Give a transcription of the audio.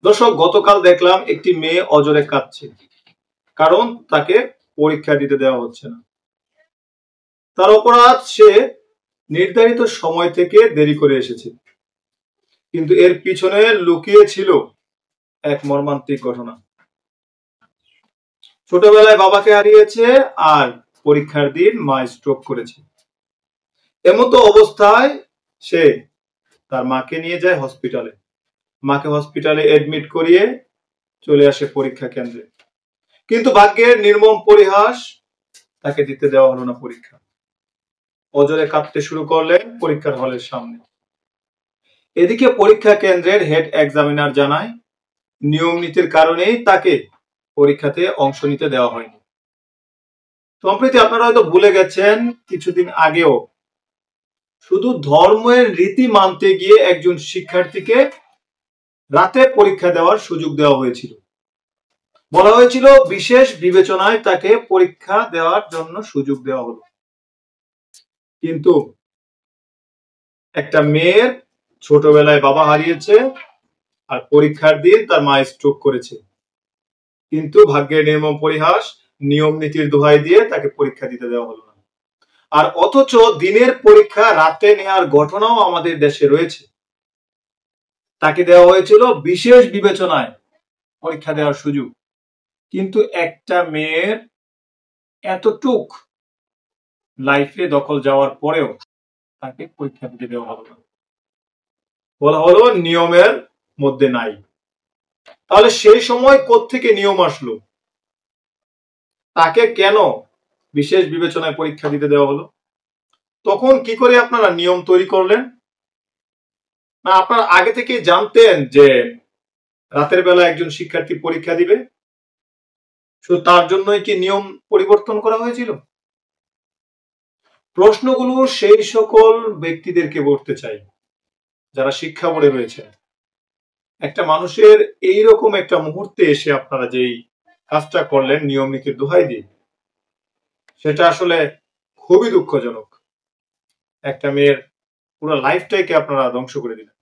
দর্শক, গতকাল দেখলাম একটি মেয়ে অজরে কাঁদছে, কারণ তাকে পরীক্ষা দিতে দেওয়া হচ্ছে না। তার অপরাধ, সে নির্ধারিত সময় থেকে দেরি করে এসেছে, কিন্তু এর পিছনে লুকিয়ে ছিল এক মর্মান্তিক ঘটনা। ছোটবেলায় বাবাকে হারিয়েছে আর পরীক্ষার দিন মা স্ট্রোক করেছে। এমতো অবস্থায় সে তার মাকে নিয়ে যায় হসপিটালে। মাকে হসপিটালে এডমিট করিয়ে চলে আসে পরীক্ষা কেন্দ্রে, কিন্তু ভাগ্যের নির্মম পরিহাস, তাকে দিতে দেওয়া হলো না পরীক্ষা। অজরে কাঁদতে শুরু করলেন পরীক্ষার হলের সামনে। এদিকে পরীক্ষা কেন্দ্রের হেড এক্সামিনার জানায়, নিয়ম নীতির কারণেই তাকে পরীক্ষাতে অংশ নিতে দেওয়া হয়নি। সম্প্রতি আপনারা হয়তো ভুলে গেছেন, কিছুদিন আগেও শুধু ধর্মের রীতি মানতে গিয়ে একজন শিক্ষার্থীকে রাতে পরীক্ষা দেওয়ার সুযোগ দেওয়া হয়েছিল। বলা হয়েছিল বিশেষ বিবেচনায় তাকে পরীক্ষা দেওয়ার জন্য সুযোগ দেওয়া হলো। কিন্তু একটা মেয়ের ছোটবেলায় বাবা হারিয়েছে আর পরীক্ষার দিন তার মা স্ট্রোক করেছে, কিন্তু ভাগ্যের নির্মম পরিহাস, নিয়ম নীতির দোহাই দিয়ে তাকে পরীক্ষা দিতে দেওয়া হলো না। আর অথচ দিনের পরীক্ষা রাতে নেওয়ার ঘটনাও আমাদের দেশে রয়েছে। তাকে দেওয়া হয়েছিল বিশেষ বিবেচনায় পরীক্ষা দেওয়ার সুযোগ, কিন্তু একটা মেয়ের এতটুক লাইফে দখল যাওয়ার পরেও তাকে পরীক্ষা দিতে দেওয়া হলো না। বলা হলো নিয়মের মধ্যে নাই। তাহলে সেই সময় কোত্থেকে নিয়ম আসলো? তাকে কেন বিশেষ বিবেচনায় পরীক্ষা দিতে দেওয়া হলো? তখন কি করে আপনারা নিয়ম তৈরি করলেন? না আপনারা আগে থেকে জানতেন যে রাতের বেলা একজন শিক্ষার্থী পরীক্ষা দিবে, শুধু তার জন্যই কি নিয়ম পরিবর্তন করা হয়েছিল? প্রশ্নগুলো সেই সকল ব্যক্তিদেরকে করতে চাই যারা শিক্ষা বোর্ডে রয়েছে। একটা মানুষের এইরকম একটা মুহূর্তে এসে আপনারা যেই কাজটা করলেন নিয়ম নীতির দোহাই দিয়ে, সেটা আসলে খুবই দুঃখজনক। একটা মেয়ের পুরো লাইফটাকে আপনারা ধ্বংস করে দিলেন।